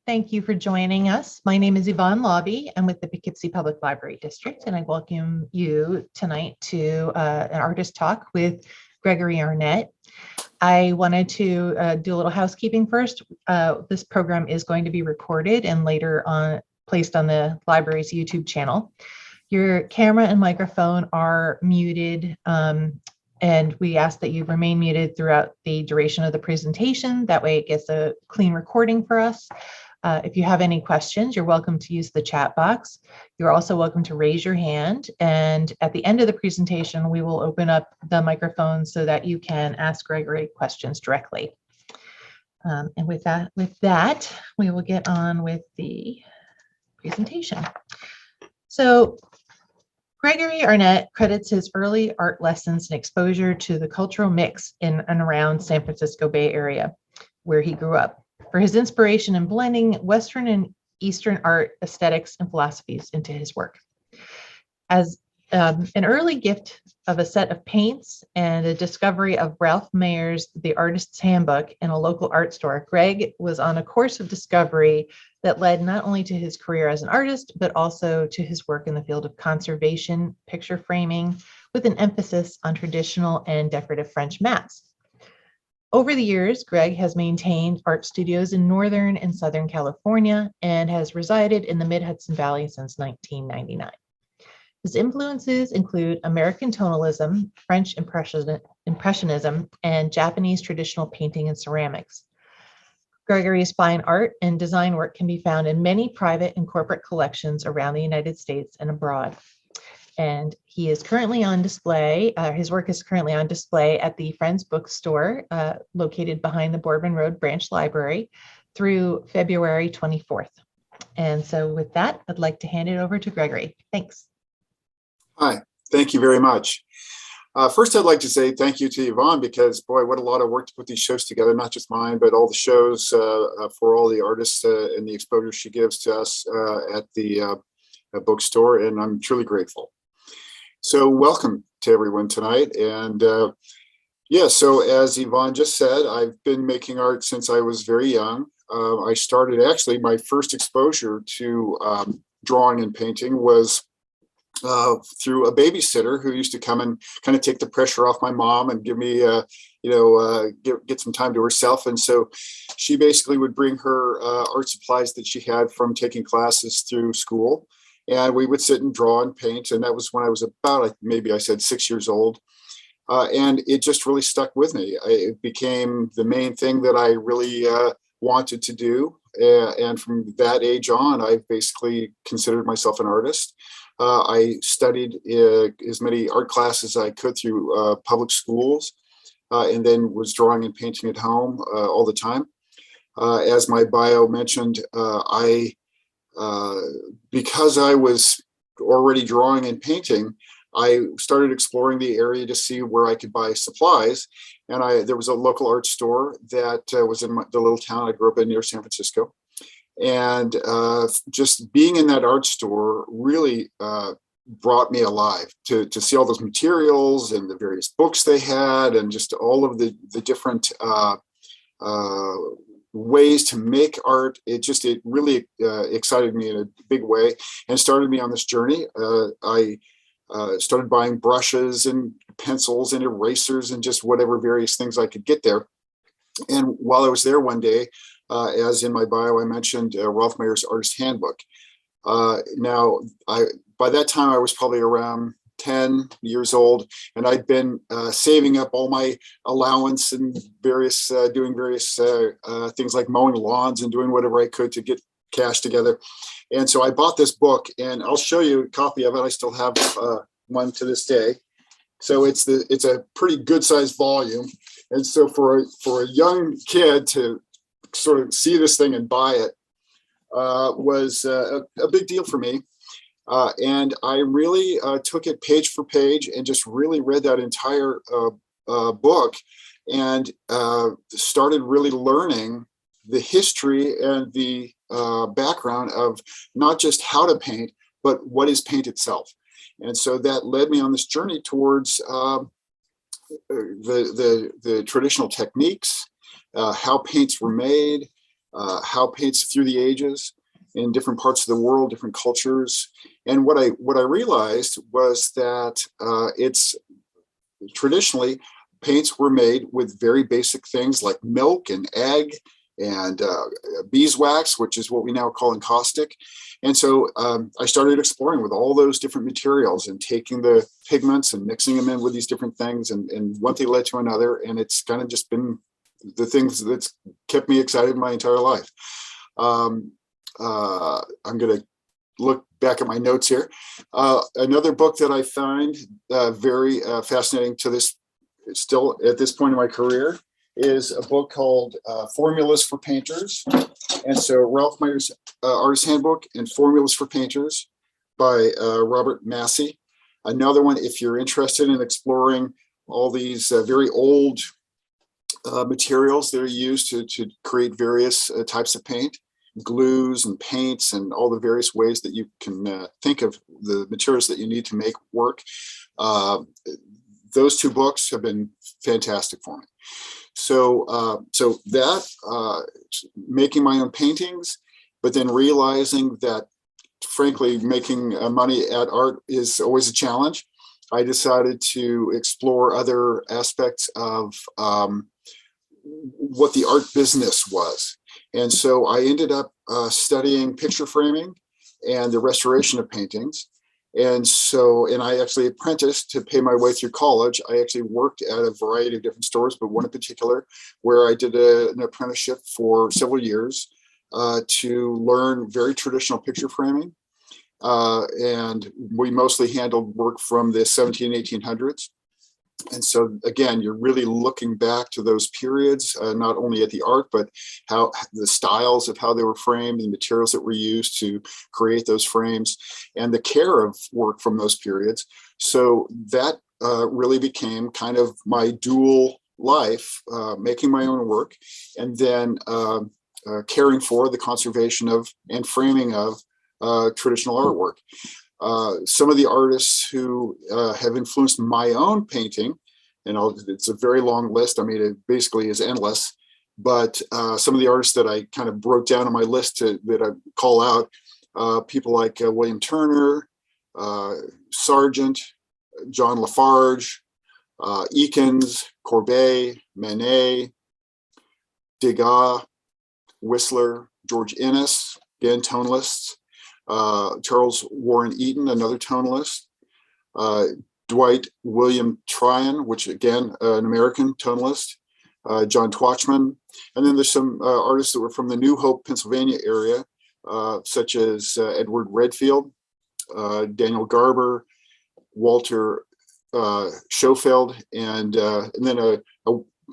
Thank you for joining us. My name is Yvonne Lobby. I'm with the Poughkeepsie Public Library District, and I welcome you tonight to an artist talk with Gregory Arnett. I wanted to do a little housekeeping first. This program is going to be recorded and later on placed on the library's YouTube channel. Your camera and microphone are muted, and we ask that you remain muted throughout the duration of the presentation. That way it gets a clean recording for us. If you have any questions, you're welcome to use the chat box. You're also welcome to raise your hand. And at the end of the presentation, we will open up the microphone so that you can ask Gregory questions directly. And with that, we will get on with the presentation. So Gregory Arnett credits his early art lessons and exposure to the cultural mix in and around San Francisco Bay Area, where he grew up, for his inspiration in blending Western and Eastern art aesthetics and philosophies into his work. As an early gift of a set of paints and a discovery of Ralph Mayer's The Artist's Handbook in a local art store, Greg was on a course of discovery that led not only to his career as an artist, but also to his work in the field of conservation, picture framing, with an emphasis on traditional and decorative French mats. Over the years, Greg has maintained art studios in Northern and Southern California and has resided in the Mid-Hudson Valley since 1999. His influences include American tonalism, French Impressionism, and Japanese traditional painting and ceramics. Gregory's fine art and design work can be found in many private and corporate collections around the United States and abroad. And he is currently on display. His work is currently on display at the Friends Bookstore, located behind the Boardman Road Branch Library, through February 24th. And so with that, I'd like to hand it over to Gregory. Thanks. Hi, thank you very much. First, I'd like to say thank you to Yvonne, because boy, what a lot of work to put these shows together, not just mine, but all the shows for all the artists and the exposure she gives to us at the bookstore, and I'm truly grateful. So welcome to everyone tonight. And yeah, so as Yvonne just said, I've been making art since I was very young. I started, actually, my first exposure to drawing and painting was through a babysitter who used to come and kind of take the pressure off my mom and give me, get some time to herself. And so she basically would bring her art supplies that she had from taking classes through school. And we would sit and draw and paint. And that was when I was about, maybe I said 6 years old. And it just really stuck with me. It became the main thing that I really wanted to do. And from that age on, I basically considered myself an artist. I studied as many art classes as I could through public schools, and then was drawing and painting at home all the time. As my bio mentioned, because I was already drawing and painting, I started exploring the area to see where I could buy supplies. And there was a local art store that was in the little town I grew up in near San Francisco. And just being in that art store really brought me alive to see all those materials and the various books they had, and just all of the different ways to make art. It really excited me in a big way and started me on this journey. I started buying brushes and pencils and erasers and just whatever various things I could get there. And while I was there one day, as in my bio, I mentioned Ralph Mayer's Artist's Handbook. Now, by that time, I was probably around 10 years old, and I'd been saving up all my allowance and doing various things like mowing lawns and doing whatever I could to get cash together. And so I bought this book, and I'll show you a copy of it. I still have one to this day. So it's a pretty good sized volume. And so for a young kid to sort of see this thing and buy it was a big deal for me. And I really took it page for page and just really read that entire book, and started really learning the history and the background of not just how to paint, but what is paint itself. And so that led me on this journey towards the traditional techniques, how paints were made, how paints through the ages in different parts of the world, different cultures. And what I realized was that it's traditionally paints were made with very basic things like milk and egg and beeswax, which is what we now call encaustic. And so I started exploring with all those different materials and taking the pigments and mixing them in with these different things, and one thing led to another. And it's kind of just been the things that's kept me excited my entire life. I'm going to look back at my notes here. Another book that I find very fascinating to this, still at this point in my career, is a book called Formulas for Painters. And so Ralph Meyer's Artist Handbook and Formulas for Painters by Robert Massey. Another one, if you're interested in exploring all these very old materials that are used to create various types of paint, glues and paints and all the various ways that you can think of the materials that you need to make work. Those two books have been fantastic for me. So making my own paintings, but then realizing that, frankly, making money at art is always a challenge. I decided to explore other aspects of what the art business was. And so I ended up studying picture framing and the restoration of paintings. And I actually apprenticed to pay my way through college. I actually worked at a variety of different stores, but one in particular where I did an apprenticeship for several years to learn very traditional picture framing. And we mostly handled work from the 1700s, 1800s. And so, again, you're really looking back to those periods, not only at the art, but how the styles of how they were framed, the materials that were used to create those frames, and the care of work from those periods. So that really became kind of my dual life, making my own work, and then caring for the conservation of and framing of traditional artwork. Some of the artists who have influenced my own painting, and it's a very long list. I mean, it basically is endless. But some of the artists that I kind of wrote down on my list that I call out, people like William Turner, Sargent, John Lafarge, Eakins, Courbet, Manet, Degas, Whistler, George Inness, again, tonalists. Charles Warren Eaton, another tonalist. Dwight William Tryon, which again, an American tonalist. John Twachman. And then there's some artists that were from the New Hope, Pennsylvania area, such as Edward Redfield, Daniel Garber, Walter Schofield, and then a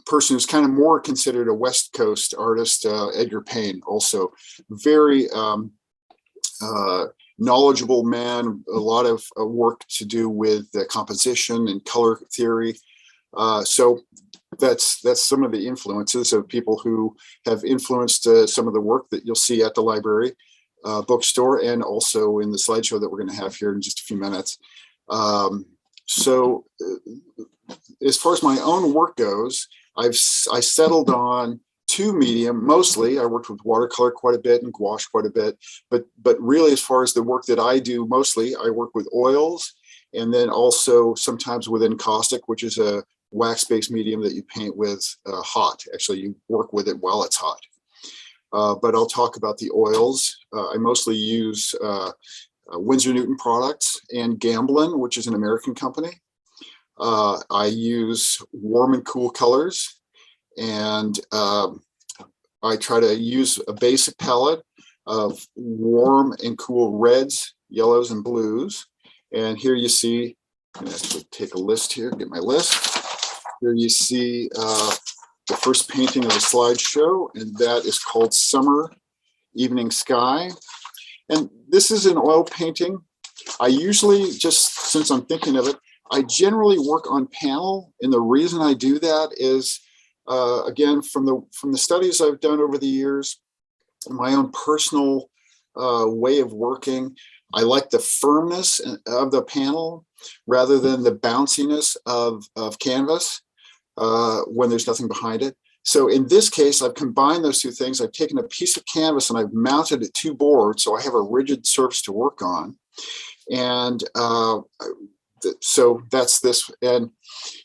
person who's kind of more considered a West Coast artist, Edgar Payne, also very knowledgeable man, a lot of work to do with composition and color theory. So that's some of the influences of people who have influenced some of the work that you'll see at the library bookstore, and also in the slideshow that we're going to have here in just a few minutes. So as far as my own work goes, I settled on two medium. Mostly I worked with watercolor quite a bit and gouache quite a bit, but really, as far as the work that I do, mostly I work with oils, and then also sometimes with encaustic, which is a wax-based medium that you paint with hot. Actually, you work with it while it's hot. But I'll talk about the oils. I mostly use Winsor Newton products and Gamblin, which is an American company. I use warm and cool colors, and I try to use a basic palette of warm and cool reds, yellows, and blues. And here you see, I'm going to take a list here, get my list. Here you see the first painting of the slideshow, and that is called Summer Evening Sky. And this is an oil painting. I usually, just since I'm thinking of it, I generally work on panel. And the reason I do that is, again, from the studies I've done over the years, my own personal way of working, I like the firmness of the panel rather than the bounciness of canvas when there's nothing behind it. So in this case, I've combined those two things. I've taken a piece of canvas and I've mounted it to board, so I have a rigid surface to work on. And so that's this. And,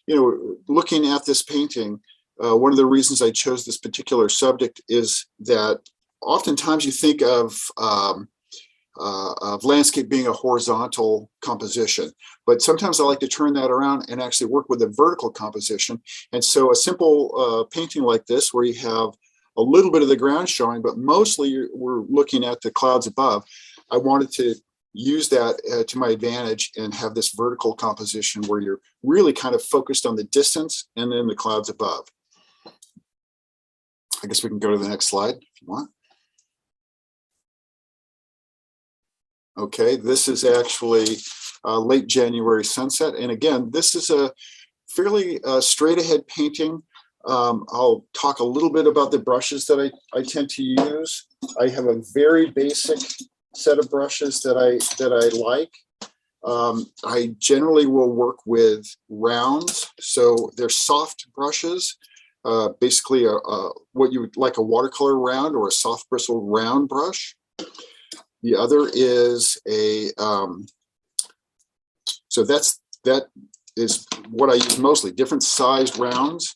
you know, looking at this painting, one of the reasons I chose this particular subject is that oftentimes you think of landscape being a horizontal composition, but sometimes I like to turn that around and actually work with a vertical composition. And so a simple painting like this, where you have a little bit of the ground showing, but mostly we're looking at the clouds above, I wanted to use that to my advantage and have this vertical composition where you're really kind of focused on the distance and then the clouds above. I guess we can go to the next slide if you want. Okay, this is actually late January sunset. And again, this is a fairly straight ahead painting. I'll talk a little bit about the brushes that I tend to use. I have a very basic set of brushes that I like. I generally will work with rounds. So they're soft brushes, basically what you would like a watercolor round or a soft bristle round brush. The other is a, so that is what I use mostly, different sized rounds.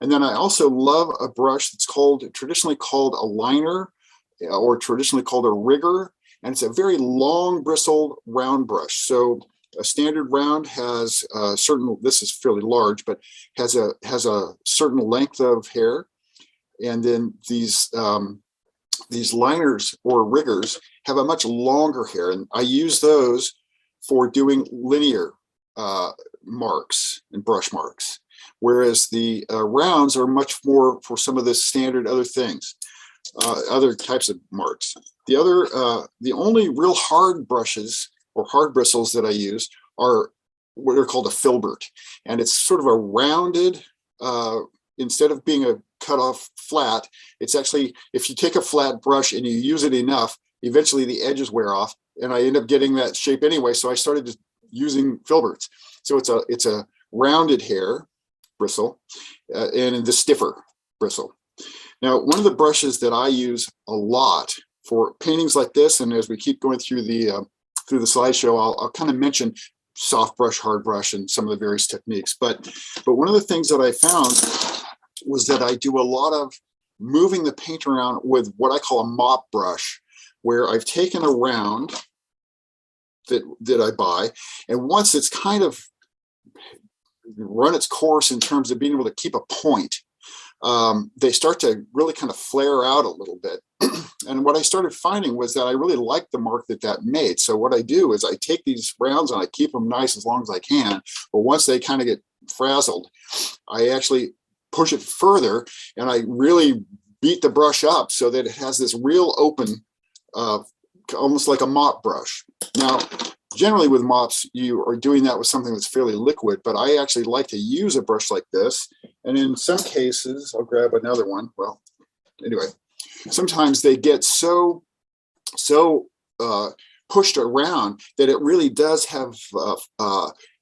And then I also love a brush that's traditionally called a liner, or traditionally called a rigger. And it's a very long bristled round brush. So a standard round has a certain, this is fairly large, but has a certain length of hair. And then these liners or riggers have a much longer hair. And I use those for doing linear marks and brush marks. Whereas the rounds are much more for some of the standard other things, other types of marks. The only real hard brushes or hard bristles that I use are what are called a filbert. And it's sort of a rounded, instead of being a cut off flat, it's actually, if you take a flat brush and you use it enough, eventually the edges wear off and I end up getting that shape anyway. So I started just using filberts. So it's a rounded hair bristle and the stiffer bristle. Now, one of the brushes that I use a lot for paintings like this, and as we keep going through the slideshow, I'll kind of mention soft brush, hard brush, and some of the various techniques. But one of the things that I found was that I do a lot of moving the paint around with what I call a mop brush, where I've taken a round that I buy, and once it's kind of run its course in terms of being able to keep a point, they start to really kind of flare out a little bit. And what I started finding was that I really liked the mark that made. So what I do is I take these rounds and I keep them nice as long as I can. But once they kind of get frazzled, I actually push it further and I really beat the brush up so that it has this real open, almost like a mop brush. Now, generally with mops, you are doing that with something that's fairly liquid, but I actually like to use a brush like this. And in some cases, I'll grab another one. Well, anyway, sometimes they get so pushed around that it really does have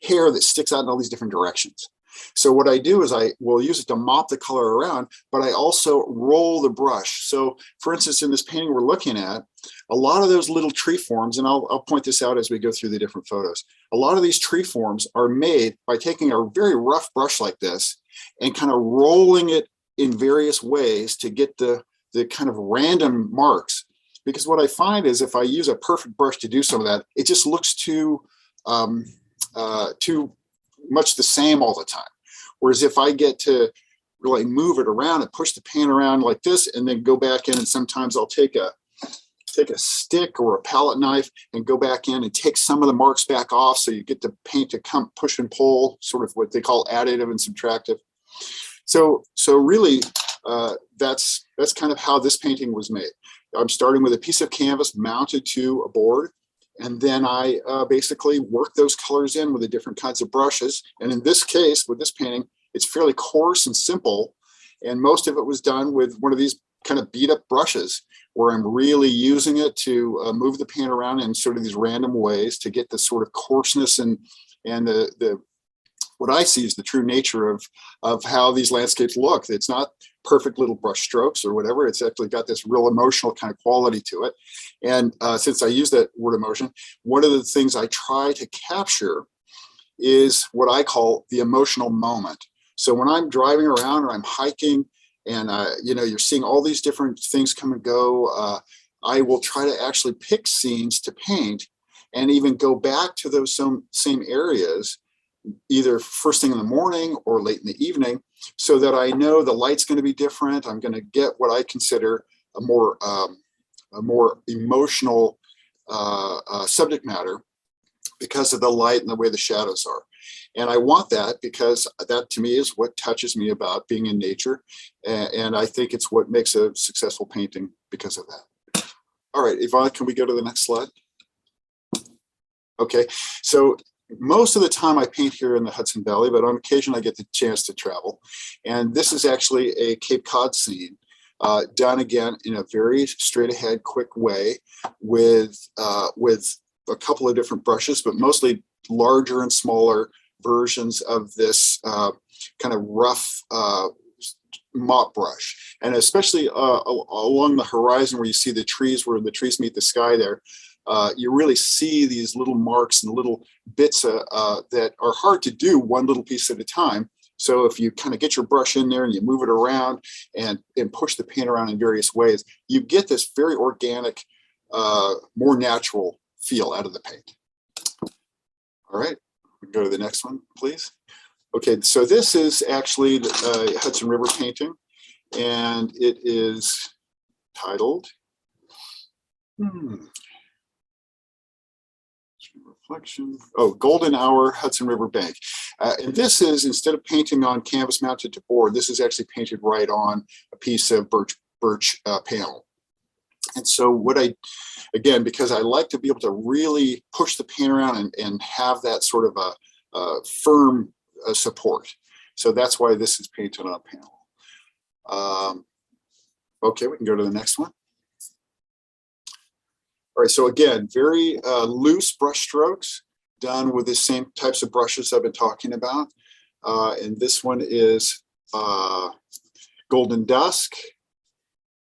hair that sticks out in all these different directions. So what I do is I will use it to mop the color around, but I also roll the brush. So for instance, in this painting we're looking at, a lot of those little tree forms, and I'll point this out as we go through the different photos, a lot of these tree forms are made by taking a very rough brush like this and kind of rolling it in various ways to get the kind of random marks. Because what I find is if I use a perfect brush to do some of that, it just looks too much the same all the time. Whereas if I get to really move it around and push the paint around like this and then go back in, and sometimes I'll take a stick or a palette knife and go back in and take some of the marks back off so you get the paint to come push and pull, sort of what they call additive and subtractive. So really that's kind of how this painting was made. I'm starting with a piece of canvas mounted to a board, and then I basically work those colors in with the different kinds of brushes. And in this case, with this painting, it's fairly coarse and simple. And most of it was done with one of these kind of beat up brushes where I'm really using it to move the paint around in sort of these random ways to get the sort of coarseness and the what I see is the true nature of how these landscapes look. It's not perfect little brush strokes or whatever. It's actually got this real emotional kind of quality to it. And since I use that word emotion, one of the things I try to capture is what I call the emotional moment. So when I'm driving around or I'm hiking and, you're seeing all these different things come and go, I will try to actually pick scenes to paint and even go back to those same areas, either first thing in the morning or late in the evening, so that I know the light's going to be different. I'm going to get what I consider a more emotional subject matter because of the light and the way the shadows are. And I want that because that to me is what touches me about being in nature. And I think it's what makes a successful painting because of that. All right, Yvonne, can we go to the next slide? Okay, so most of the time I paint here in the Hudson Valley, but on occasion I get the chance to travel. And this is actually a Cape Cod scene done again in a very straight ahead, quick way with a couple of different brushes, but mostly larger and smaller versions of this kind of rough mop brush. And especially along the horizon where you see the trees, where the trees meet the sky there, you really see these little marks and little bits that are hard to do one little piece at a time. So if you kind of get your brush in there and you move it around and push the paint around in various ways, you get this very organic, more natural feel out of the paint. All right, we can go to the next one, please. Okay, so this is actually the Hudson River painting, and it is titled, reflection. Oh, Golden Hour, Hudson River Bank. And this is, instead of painting on canvas mounted to board, this is actually painted right on a piece of birch panel. And so what again, because I like to be able to really push the paint around and have that sort of a firm support. So that's why this is painted on a panel. Okay, we can go to the next one. All right, so again, very loose brush strokes done with the same types of brushes I've been talking about. And this one is Golden Dusk.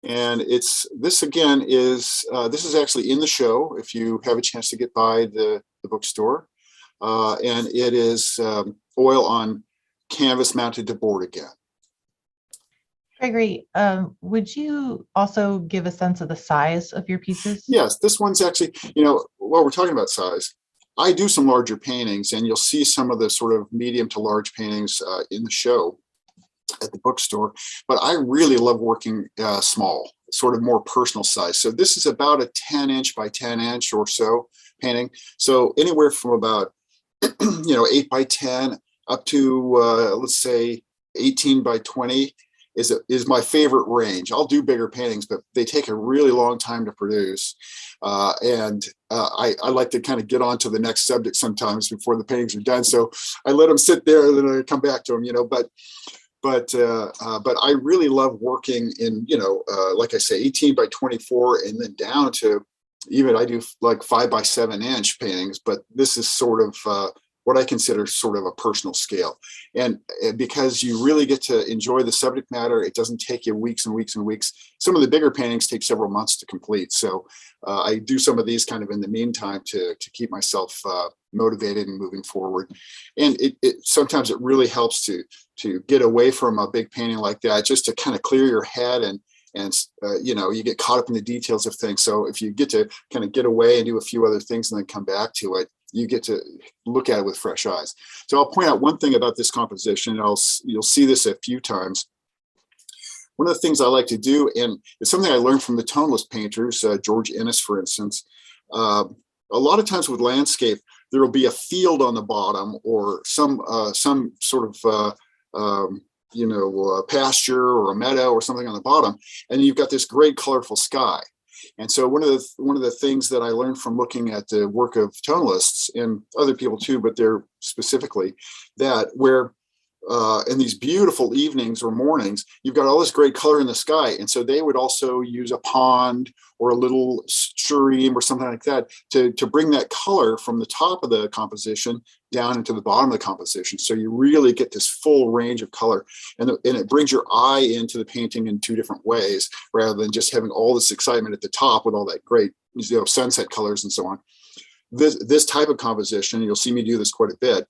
And this again is, this is actually in the show if you have a chance to get by the bookstore. And it is oil on canvas mounted to board again. Gregory, would you also give a sense of the size of your pieces? Yes, this one's actually, while we're talking about size, I do some larger paintings, and you'll see some of the sort of medium to large paintings in the show at the bookstore, but I really love working small, sort of more personal size. So this is about a 10-inch by 10-inch or so painting. So anywhere from about 8 by 10 up to let's say 18 by 20 is my favorite range. I'll do bigger paintings, but they take a really long time to produce. And I like to kind of get on to the next subject sometimes before the paintings are done. So I let them sit there and then I come back to them, but I really love working in, like I say, 18 by 24 and then down to even I do like 5 by 7-inch paintings, but this is sort of what I consider sort of a personal scale. And because you really get to enjoy the subject matter, it doesn't take you weeks and weeks and weeks. Some of the bigger paintings take several months to complete. So I do some of these kind of in the meantime to keep myself motivated and moving forward. And sometimes it really helps to get away from a big painting like that, just to kind of clear your head and you get caught up in the details of things. So if you get to kind of get away and do a few other things and then come back to it, you get to look at it with fresh eyes. So I'll point out one thing about this composition, and you'll see this a few times. One of the things I like to do, and it's something I learned from the toneless painters, George Ennis, for instance, a lot of times with landscape, there will be a field on the bottom or some sort of pasture or a meadow or something on the bottom, and you've got this great colorful sky. And so one of the things that I learned from looking at the work of tonalists and other people too, but they're specifically that where in these beautiful evenings or mornings, you've got all this great color in the sky. And so they would also use a pond or a little stream or something like that to bring that color from the top of the composition down into the bottom of the composition. So you really get this full range of color, and it brings your eye into the painting in two different ways, rather than just having all this excitement at the top with all that great, sunset colors and so on. This type of composition, you'll see me do this quite a bit.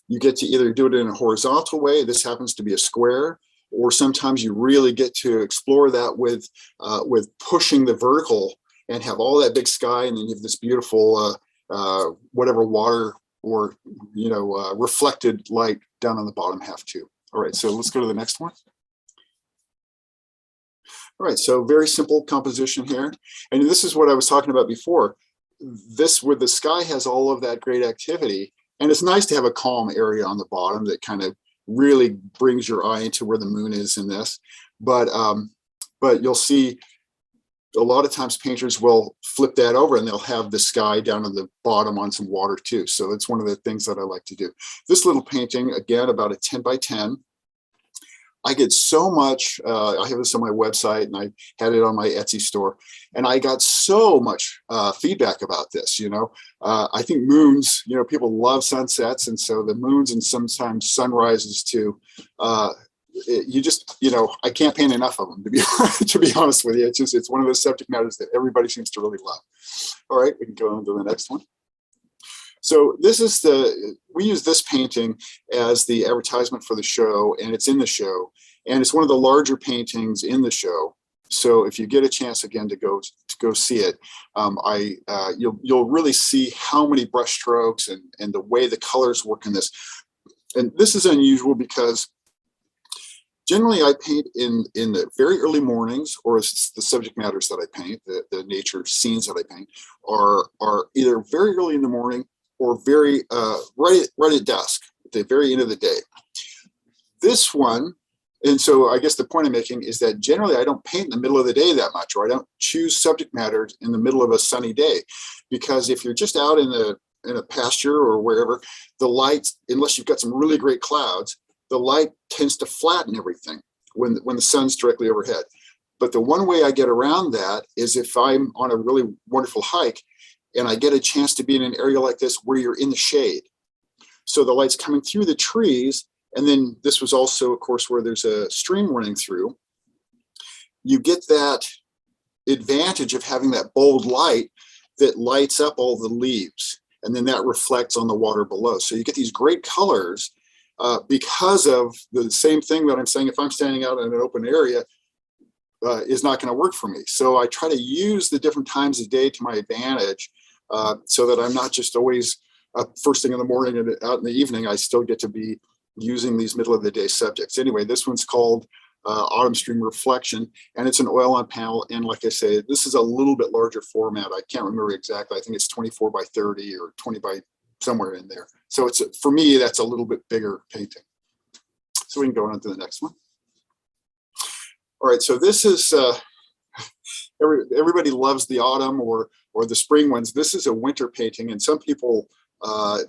You get to either do it in a horizontal way. This happens to be a square, or sometimes you really get to explore that with pushing the vertical and have all that big sky, and then you have this beautiful whatever water or reflected light down on the bottom half too. All right, so let's go to the next one. All right, so very simple composition here, and this is what I was talking about before. This, where the sky has all of that great activity, and it's nice to have a calm area on the bottom that kind of really brings your eye into where the moon is in this. But you'll see a lot of times painters will flip that over and they'll have the sky down on the bottom on some water too. So it's one of the things that I like to do. This little painting, again, about a 10 by 10. I get so much, I have this on my website and I had it on my Etsy store, and I got so much feedback about this. I think moons, people love sunsets, and so the moons and sometimes sunrises too. I can't paint enough of them, to be honest with you. It's one of those subject matters that everybody seems to really love. All right, we can go on to the next one. So we use this painting as the advertisement for the show, and it's in the show, and it's one of the larger paintings in the show. So if you get a chance again to go see it, you'll really see how many brush strokes and the way the colors work in this. And this is unusual because generally I paint in the very early mornings, or it's the subject matters that I paint, the nature scenes that I paint are either very early in the morning or very right at dusk, at the very end of the day. This one, and so I guess the point I'm making is that generally I don't paint in the middle of the day that much, or I don't choose subject matter in the middle of a sunny day, because if you're just out in a pasture or wherever, the light, unless you've got some really great clouds, the light tends to flatten everything when the sun's directly overhead. But the one way I get around that is if I'm on a really wonderful hike and I get a chance to be in an area like this where you're in the shade. So the light's coming through the trees, and then this was also, of course, where there's a stream running through. You get that advantage of having that bold light that lights up all the leaves, and then that reflects on the water below. So you get these great colors because of the same thing that I'm saying. If I'm standing out in an open area, is not going to work for me. So I try to use the different times of day to my advantage, so that I'm not just always first thing in the morning and out in the evening. I still get to be using these middle of the day subjects. Anyway, this one's called Autumn Stream Reflection, and it's an oil on panel. And like I say, this is a little bit larger format. I can't remember exactly. I think it's 24 by 30 or 20 by somewhere in there. So for me, that's a little bit bigger painting. So we can go on to the next one. All right, so this is, everybody loves the autumn or the spring ones. This is a winter painting, and some people,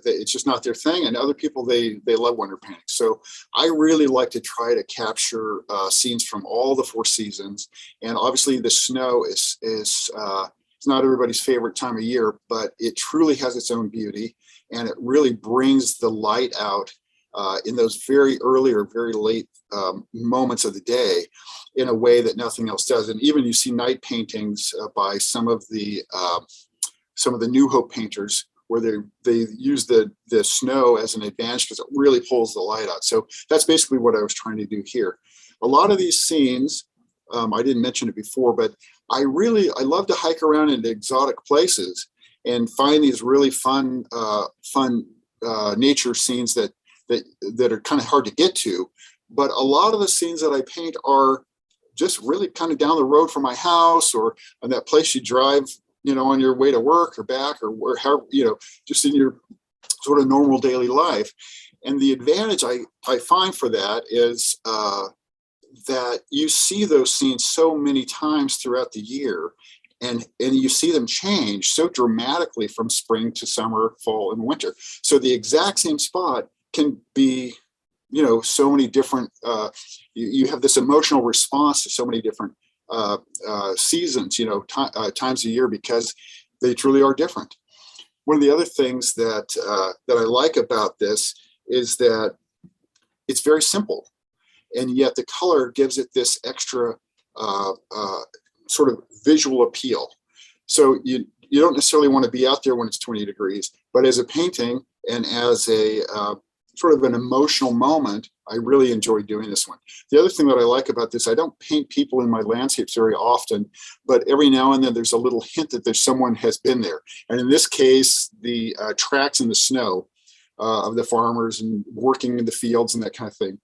it's just not their thing, and other people, they love winter painting. So I really like to try to capture scenes from all the four seasons. And obviously the snow is it's not everybody's favorite time of year, but it truly has its own beauty, and it really brings the light out in those very early or very late moments of the day in a way that nothing else does. And even you see night paintings by some of the New Hope painters, where they use the snow as an advantage because it really pulls the light out. So that's basically what I was trying to do here. A lot of these scenes, I didn't mention it before, but I love to hike around into exotic places and find these really fun nature scenes that are kind of hard to get to. But a lot of the scenes that I paint are just really kind of down the road from my house, or on that place you drive, on your way to work or back, or wherever, just in your sort of normal daily life. And the advantage I find for that is that you see those scenes so many times throughout the year, and you see them change so dramatically from spring to summer, fall, and winter. So the exact same spot can be, so many different, you have this emotional response to so many different seasons, times a year, because they truly are different. One of the other things that that I like about this is that it's very simple, and yet the color gives it this extra sort of visual appeal. So you don't necessarily want to be out there when it's 20 degrees, but as a painting and as a sort of an emotional moment, I really enjoy doing this one. The other thing that I like about this, I don't paint people in my landscapes very often, but every now and then there's a little hint that there's someone has been there. And in this case, the tracks in the snow of the farmers and working in the fields and that kind of thing.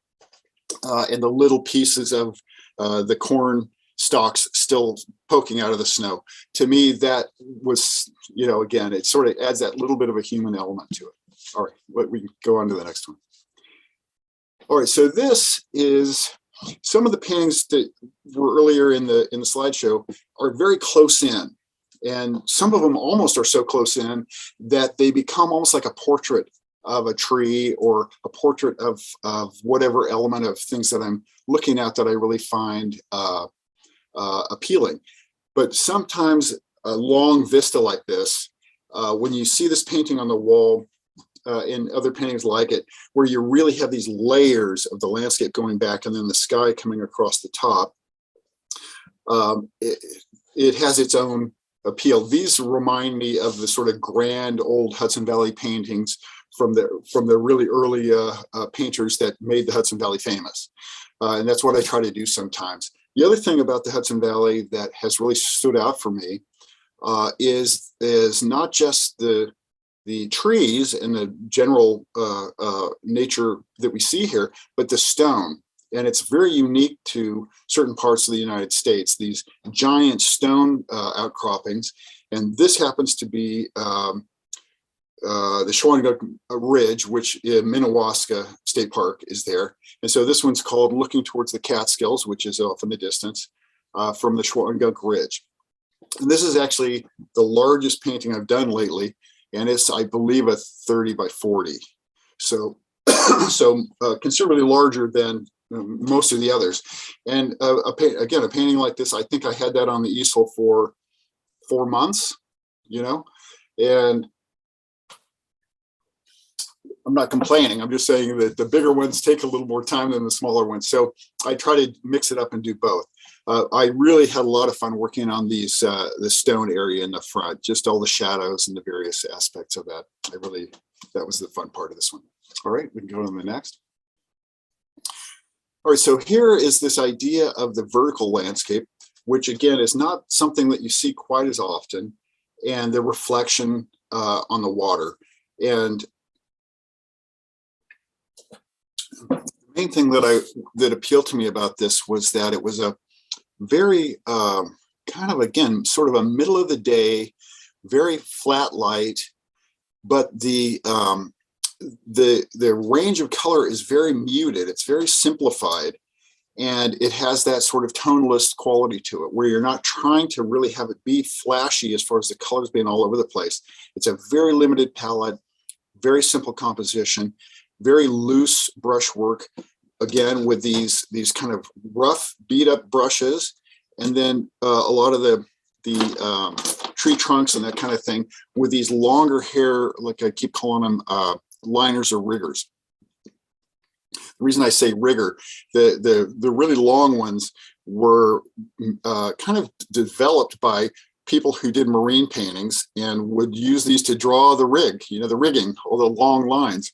And the little pieces of the corn stalks still poking out of the snow. To me, that was, again, it sort of adds that little bit of a human element to it. All right, we can go on to the next one. All right, so this is some of the paintings that were earlier in the slideshow are very close in. And some of them almost are so close in that they become almost like a portrait of a tree or a portrait of whatever element of things that I'm looking at that I really find appealing. But sometimes a long vista like this, when you see this painting on the wall, in other paintings like it, where you really have these layers of the landscape going back and then the sky coming across the top, it has its own appeal. These remind me of the sort of grand old Hudson Valley paintings from the really early painters that made the Hudson Valley famous. And that's what I try to do sometimes. The other thing about the Hudson Valley that has really stood out for me is not just the trees and the general nature that we see here, but the stone. And it's very unique to certain parts of the United States, these giant stone outcroppings. And this happens to be the Shawangunk Ridge, which in Minnewaska State Park is there. And so this one's called Looking Towards the Catskills, which is off in the distance from the Shawangunk Ridge. And this is actually the largest painting I've done lately. And it's, I believe, a 30 by 40. So, considerably larger than most of the others. And again, a painting like this, I think I had that on the easel for 4 months, and I'm not complaining. I'm just saying that the bigger ones take a little more time than the smaller ones. So I try to mix it up and do both. I really had a lot of fun working on these, the stone area in the front, just all the shadows and the various aspects of that. That was the fun part of this one. All right, we can go to the next. All right, so here is this idea of the vertical landscape, which again is not something that you see quite as often, and the reflection on the water. And the main thing that appealed to me about this was that it was a very kind of, again, sort of a middle of the day, very flat light, but the range of color is very muted. It's very simplified, and it has that sort of toneless quality to it, where you're not trying to really have it be flashy as far as the colors being all over the place. It's a very limited palette, very simple composition, very loose brushwork. Again, with these kind of rough, beat up brushes, and then a lot of the tree trunks and that kind of thing with these longer hair, like I keep calling them liners or riggers. The reason I say rigger, the really long ones were kind of developed by people who did marine paintings and would use these to draw the rig, the rigging, all the long lines.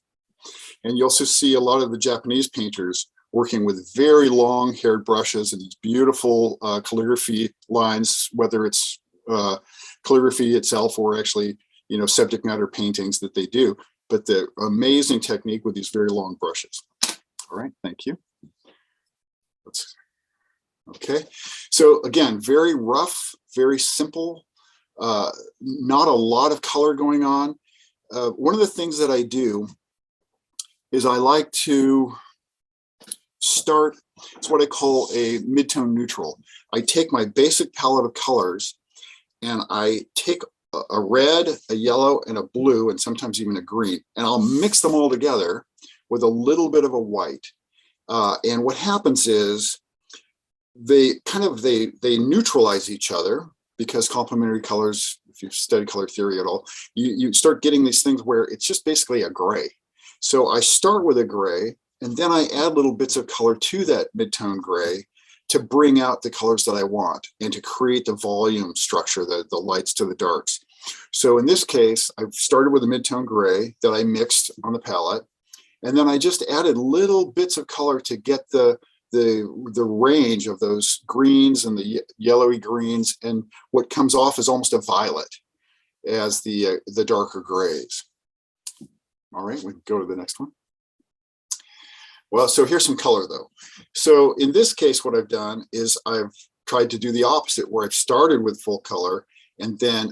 And you also see a lot of the Japanese painters working with very long haired brushes and these beautiful calligraphy lines, whether it's calligraphy itself or actually, subject matter paintings that they do, but the amazing technique with these very long brushes. All right, thank you. Okay, so again, very rough, very simple, not a lot of color going on. One of the things that I do is I like to start, it's what I call a midtone neutral. I take my basic palette of colors and I take a red, a yellow, and a blue, and sometimes even a green, and I'll mix them all together with a little bit of a white. And what happens is they neutralize each other, because complementary colors, if you've studied color theory at all, you start getting these things where it's just basically a gray. So I start with a gray, and then I add little bits of color to that mid-tone gray to bring out the colors that I want and to create the volume structure, the lights to the darks. So in this case, I've started with a mid-tone gray that I mixed on the palette, and then I just added little bits of color to get the range of those greens and the yellowy greens, and what comes off is almost a violet as the darker grays. All right, we can go to the next one. Well, so here's some color though. So in this case, what I've done is I've tried to do the opposite, where I've started with full color, and then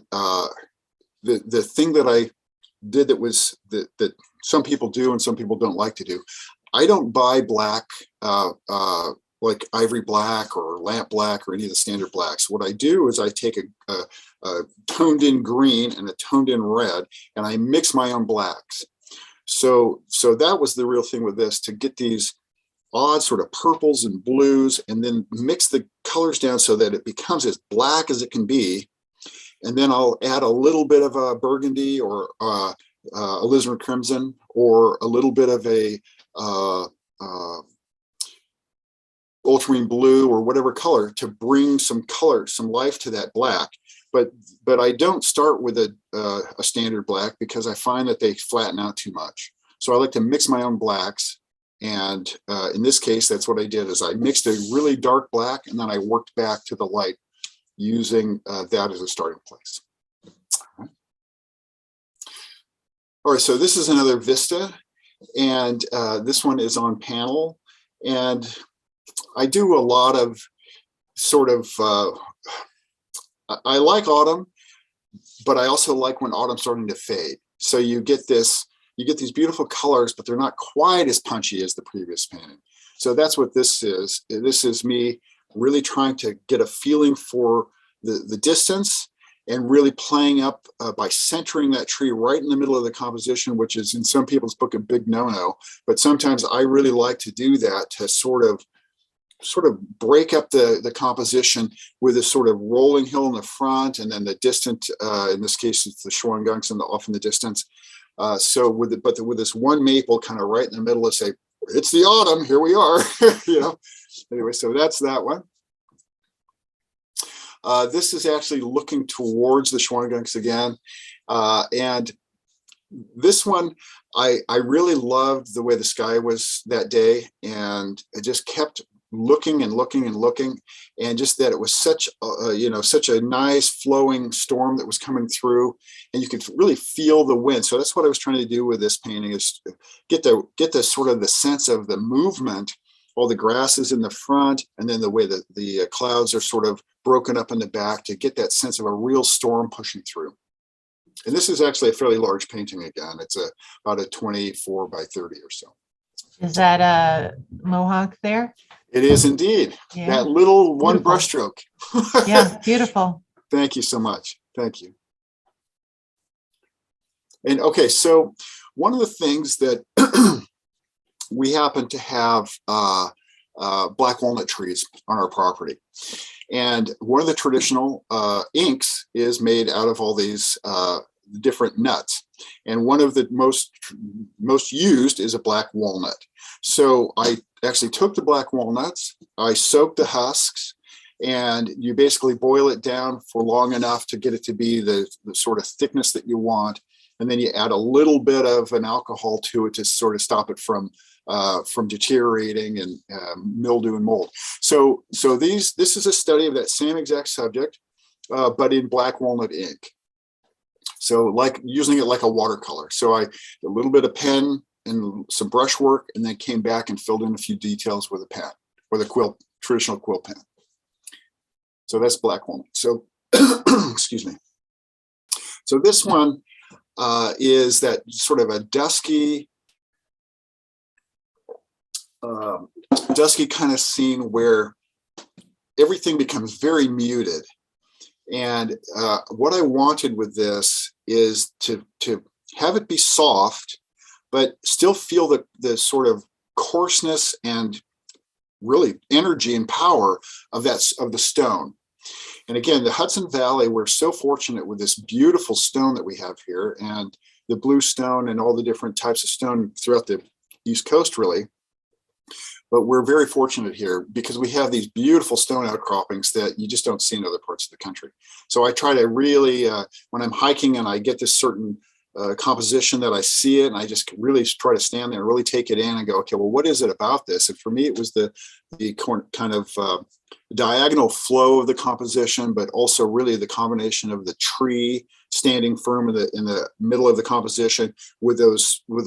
the thing that I did that some people do and some people don't like to do, I don't buy black like ivory black or lamp black or any of the standard blacks. What I do is I take a toned in green and a toned in red, and I mix my own blacks. So that was the real thing with this, to get these odd sort of purples and blues, and then mix the colors down so that it becomes as black as it can be. And then I'll add a little bit of a burgundy or alizarin crimson, or a little bit of a ultramarine blue or whatever color, to bring some color, some life to that black. But I don't start with a standard black, because I find that they flatten out too much. So I like to mix my own blacks. And in this case, that's what I did, is I mixed a really dark black, and then I worked back to the light using that as a starting place. All right, so this is another vista, and this one is on panel. And I do a lot of sort of, I like autumn, but I also like when autumn's starting to fade. So you get these beautiful colors, but they're not quite as punchy as the previous painting. So that's what this is. This is me really trying to get a feeling for the distance, and really playing up by centering that tree right in the middle of the composition, which is in some people's book a big no-no. But sometimes I really like to do that, to sort of break up the composition with a sort of rolling hill in the front, and then the distant, in this case, it's the Schwangunks off in the distance. So with this one maple kind of right in the middle, to say, it's the autumn, here we are, you know. Anyway, so that's that one. This is actually looking towards the Schwangunks again. And this one, I really loved the way the sky was that day, and I just kept looking and looking and looking, and just that it was such a nice flowing storm that was coming through, and you could really feel the wind. So that's what I was trying to do with this painting, is get the sort of the sense of the movement, all the grasses in the front, and then the way that the clouds are sort of broken up in the back, to get that sense of a real storm pushing through. And this is actually a fairly large painting again. It's about a 24 by 30 or so. Is that a Mohawk there? It is indeed. Yeah. That little one brushstroke. Yeah, beautiful. Thank you so much. Thank you. And okay, so one of the things that we happen to have black walnut trees on our property. And one of the traditional inks is made out of all these different nuts. And one of the most used is a black walnut. So I actually took the black walnuts, I soaked the husks, and you basically boil it down for long enough to get it to be the sort of thickness that you want. And then you add a little bit of an alcohol to it to sort of stop it from deteriorating and mildew and mold. So this is a study of that same exact subject, but in black walnut ink. So like using it like a watercolor. So a little bit of pen and some brush work, and then came back and filled in a few details with a pen, with a traditional quill pen. So that's black walnut. So excuse me. So this one is that sort of a dusky kind of scene where everything becomes very muted. And what I wanted with this is to have it be soft, but still feel the sort of coarseness and really energy and power of the stone. And again, the Hudson Valley, we're so fortunate with this beautiful stone that we have here, and the blue stone and all the different types of stone throughout the East Coast, really. But we're very fortunate here because we have these beautiful stone outcroppings that you just don't see in other parts of the country. So I try to really, when I'm hiking and I get this certain composition that I see it, and I just really try to stand there and really take it in and go, okay, well, what is it about this? And for me, it was the kind of diagonal flow of the composition, but also really the combination of the tree standing firm in the middle of the composition with the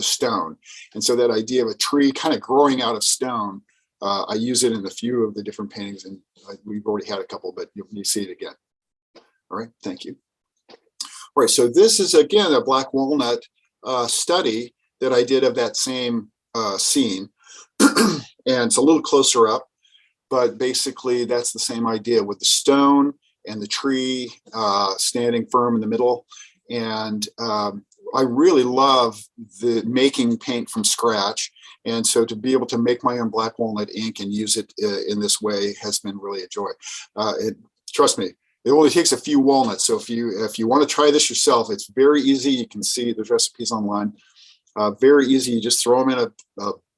stone. And so that idea of a tree kind of growing out of stone, I use it in a few of the different paintings, and we've already had a couple, but you see it again. All right, thank you. All right, so this is again a black walnut study that I did of that same scene, and it's a little closer up, but basically that's the same idea with the stone and the tree standing firm in the middle. And I really love the making paint from scratch. And so to be able to make my own black walnut ink and use it in this way has been really a joy. Trust me, it only takes a few walnuts. So if you want to try this yourself, it's very easy. You can see there's recipes online. Very easy. You just throw them in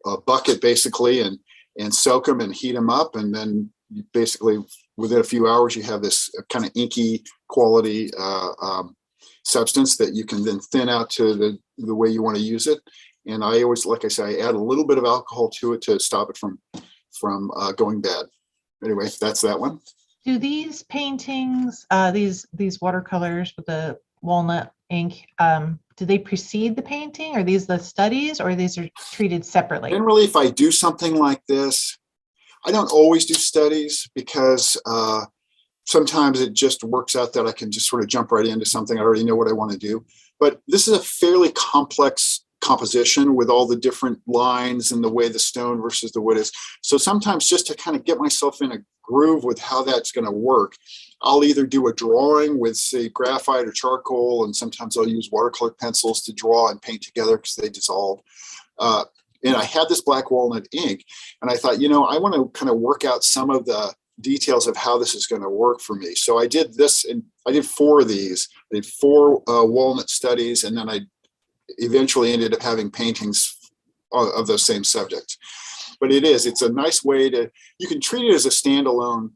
a bucket basically and soak them and heat them up. And then you basically within a few hours, you have this kind of inky quality substance that you can then thin out to the way you want to use it. And I always, like I say, I add a little bit of alcohol to it to stop it from going bad. Anyway, that's that one. Do these paintings, these watercolors with the walnut ink, do they precede the painting? Are these the studies, or these are treated separately? Generally, if I do something like this, I don't always do studies because sometimes it just works out that I can just sort of jump right into something. I already know what I want to do. But this is a fairly complex composition with all the different lines and the way the stone versus the wood is. So sometimes just to kind of get myself in a groove with how that's going to work, I'll either do a drawing with, say, graphite or charcoal, and sometimes I'll use watercolor pencils to draw and paint together because they dissolve. And I had this black walnut ink, and I thought, I want to kind of work out some of the details of how this is going to work for me. So I did this, and I did 4 of these. I did 4 walnut studies, and then I eventually ended up having paintings of those same subjects. But it's a nice way you can treat it as a standalone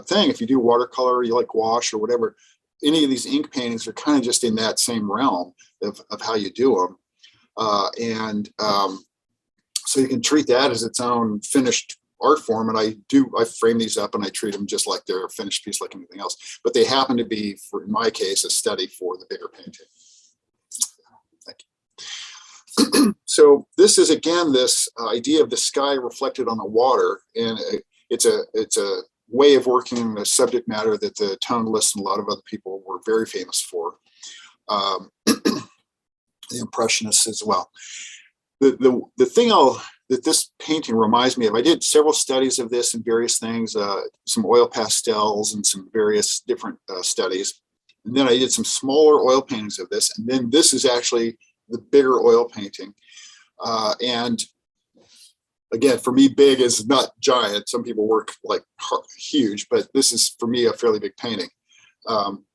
thing. If you do watercolor, you like gouache or whatever, any of these ink paintings are kind of just in that same realm of how you do them. So you can treat that as its own finished art form. And I frame these up and I treat them just like they're a finished piece like anything else. But they happen to be, in my case, a study for the bigger painting. Thank you. So this is, again, this idea of the sky reflected on the water. And it's a way of working in the subject matter that the tonalists and a lot of other people were very famous for. The Impressionists as well. The thing that this painting reminds me of, I did several studies of this and various things, some oil pastels and some various different studies. And then I did some smaller oil paintings of this. And then this is actually the bigger oil painting. And again, for me, big is not giant. Some people work like huge, but this is, for me, a fairly big painting. One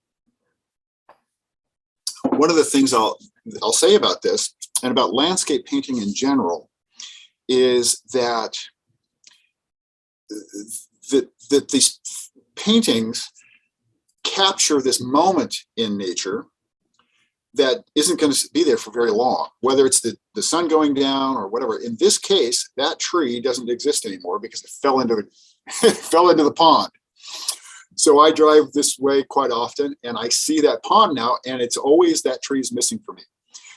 of the things I'll say about this and about landscape painting in general is that these paintings capture this moment in nature that isn't going to be there for very long, whether it's the sun going down or whatever. In this case, that tree doesn't exist anymore because it fell into the pond. So I drive this way quite often and I see that pond now, and it's always that tree is missing for me.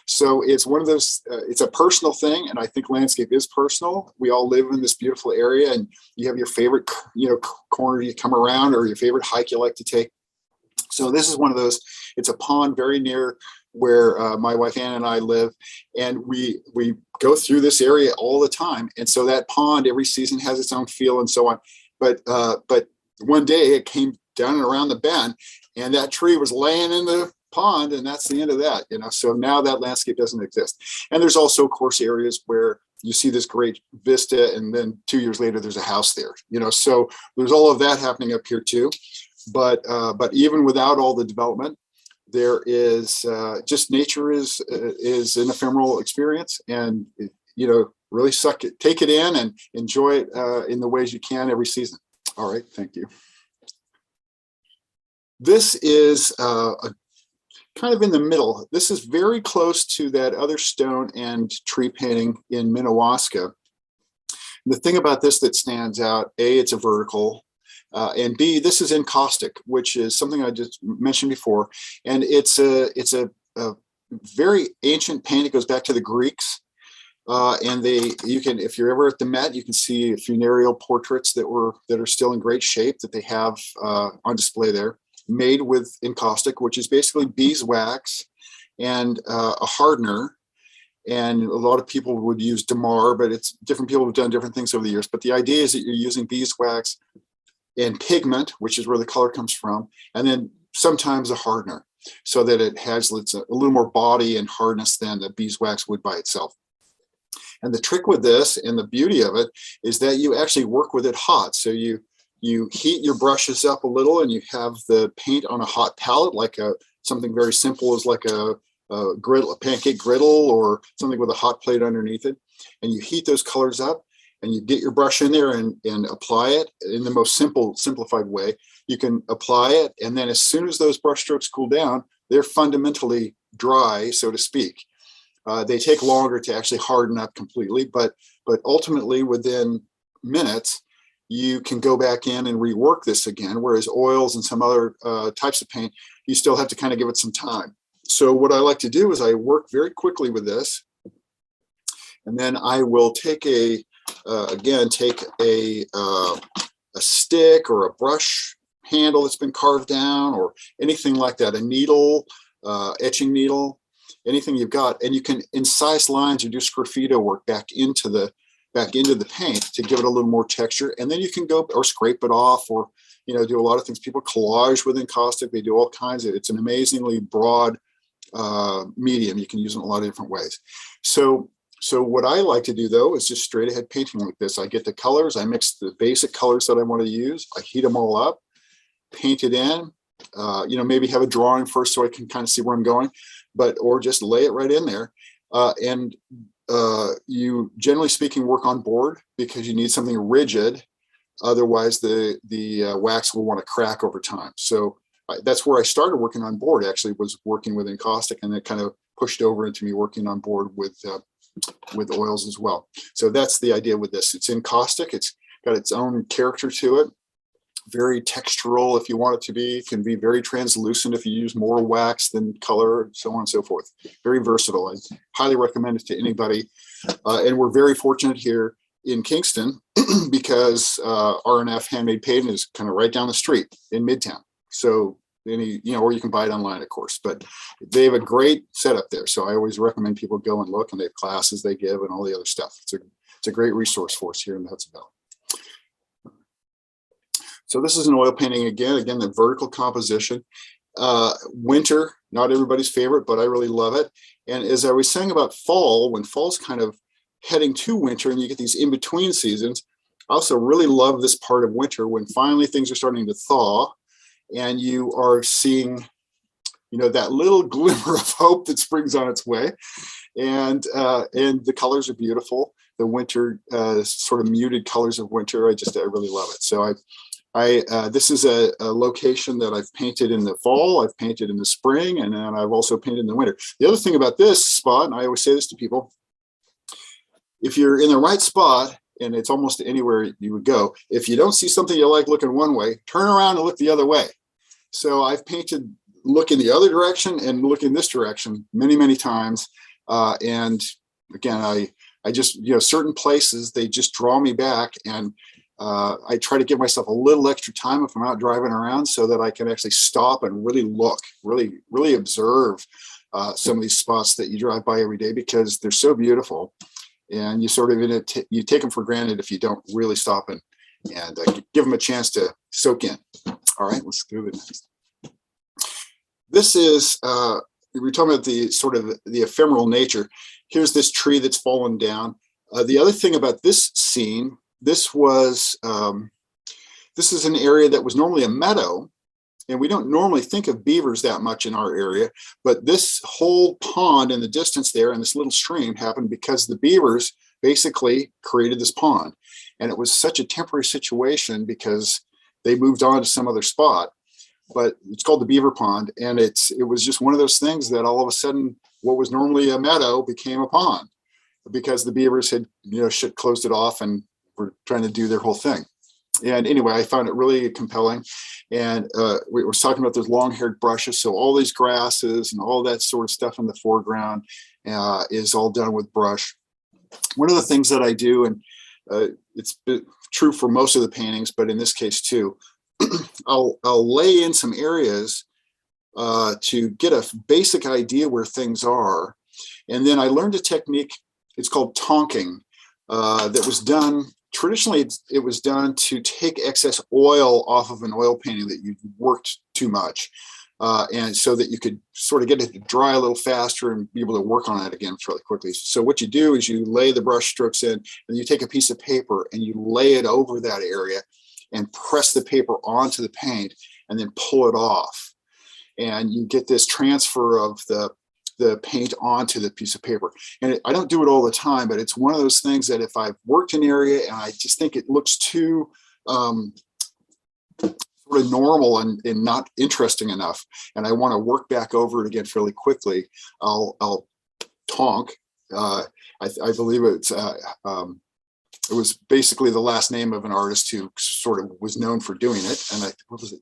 So it's one of those, it's a personal thing. And I think landscape is personal. We all live in this beautiful area, and you have your favorite, corner you come around, or your favorite hike you like to take. So this is one of those, it's a pond very near where my wife Ann and I live, and we go through this area all the time. And so that pond every season has its own feel and so on. But one day it came down and around the bend, and that tree was laying in the pond, and that's the end of that. So now that landscape doesn't exist. And there's also, of course, areas where you see this great vista, and then 2 years later, there's a house there, so there's all of that happening up here too. But even without all the development, there is just nature is an ephemeral experience, and really take it in and enjoy it in the ways you can every season. All right, thank you. This is kind of in the middle. This is very close to that other stone and tree painting in Minnewaska. And the thing about this that stands out, A, it's a vertical, and B, this is encaustic, which is something I just mentioned before. And it's a very ancient paint. It goes back to the Greeks. And you can, if you're ever at the Met, you can see funereal portraits that are still in great shape that they have on display there, made with encaustic, which is basically beeswax and a hardener. And a lot of people would use Damar, but it's different people have done different things over the years. But the idea is that you're using beeswax and pigment, which is where the color comes from, and then sometimes a hardener, so that it has a little more body and hardness than the beeswax would by itself. And the trick with this, and the beauty of it, is that you actually work with it hot. So you heat your brushes up a little, and you have the paint on a hot palette, like something very simple as like a griddle, a pancake griddle, or something with a hot plate underneath it. And you heat those colors up, and you get your brush in there and apply it in the most simplified way. You can apply it, and then as soon as those brush strokes cool down, they're fundamentally dry, so to speak. They take longer to actually harden up completely, but ultimately within minutes, you can go back in and rework this again, whereas oils and some other types of paint, you still have to kind of give it some time. So what I like to do is I work very quickly with this, and then I will take a stick or a brush handle that's been carved down, or anything like that, a needle, etching needle, anything you've got, and you can incise lines or do sgraffito work back into the paint to give it a little more texture. And then you can go or scrape it off, or do a lot of things. People collage with encaustic. They do all kinds of. It's an amazingly broad medium. You can use it in a lot of different ways. So what I like to do, though, is just straight ahead painting like this. I get the colors, I mix the basic colors that I want to use, I heat them all up, paint it in, maybe have a drawing first so I can kind of see where I'm going, or just lay it right in there. And you, generally speaking, work on board because you need something rigid. Otherwise, the wax will want to crack over time. So that's where I started working on board, actually, was working with encaustic, and it kind of pushed over into me working on board with oils as well. So that's the idea with this. It's encaustic. It's got its own character to it. Very textural if you want it to be. It can be very translucent if you use more wax than color, so on and so forth. Very versatile. I highly recommend it to anybody. And we're very fortunate here in Kingston because R&F Handmade Painting is kind of right down the street in Midtown. So or you can buy it online, of course, but they have a great setup there. So I always recommend people go and look, and they have classes they give and all the other stuff. It's a great resource for us here in the Hudson Valley. So this is an oil painting again, the vertical composition. Winter, not everybody's favorite, but I really love it. And as I was saying about fall, when fall's kind of heading to winter and you get these in-between seasons, I also really love this part of winter when finally things are starting to thaw and you are seeing, that little glimmer of hope that springs on its way. And the colors are beautiful. The winter, sort of muted colors of winter, I really love it. So this is a location that I've painted in the fall, I've painted in the spring, and then I've also painted in the winter. The other thing about this spot, and I always say this to people, if you're in the right spot, and it's almost anywhere you would go, if you don't see something you like looking one way, turn around and look the other way. So I've painted look in the other direction and look in this direction many, many times. And again, I just, certain places, they just draw me back, and I try to give myself a little extra time if I'm out driving around so that I can actually stop and really look, really observe some of these spots that you drive by every day because they're so beautiful. And you sort of you take them for granted if you don't really stop and give them a chance to soak in. All right, let's do it next. This is, we're talking about the sort of the ephemeral nature. Here's this tree that's fallen down. The other thing about this scene, this is an area that was normally a meadow, and we don't normally think of beavers that much in our area, but this whole pond in the distance there and this little stream happened because the beavers basically created this pond. And it was such a temporary situation because they moved on to some other spot, but it's called the Beaver Pond. And it was just one of those things that all of a sudden, what was normally a meadow became a pond because the beavers had, closed it off and were trying to do their whole thing. And anyway, I found it really compelling. And we were talking about those long-haired brushes. So all these grasses and all that sort of stuff in the foreground is all done with brush. One of the things that I do, and it's true for most of the paintings, but in this case too, I'll lay in some areas to get a basic idea where things are. And then I learned a technique, it's called tonking, that was done. Traditionally, it was done to take excess oil off of an oil painting that you worked too much. And so that you could sort of get it to dry a little faster and be able to work on it again fairly quickly. So what you do is you lay the brush strokes in and you take a piece of paper and you lay it over that area and press the paper onto the paint and then pull it off. And you get this transfer of the paint onto the piece of paper. And I don't do it all the time, but it's one of those things that if I've worked an area and I just think it looks too sort of normal and not interesting enough, and I want to work back over it again fairly quickly, I'll tonk. I believe it was basically the last name of an artist who sort of was known for doing it. And what was it?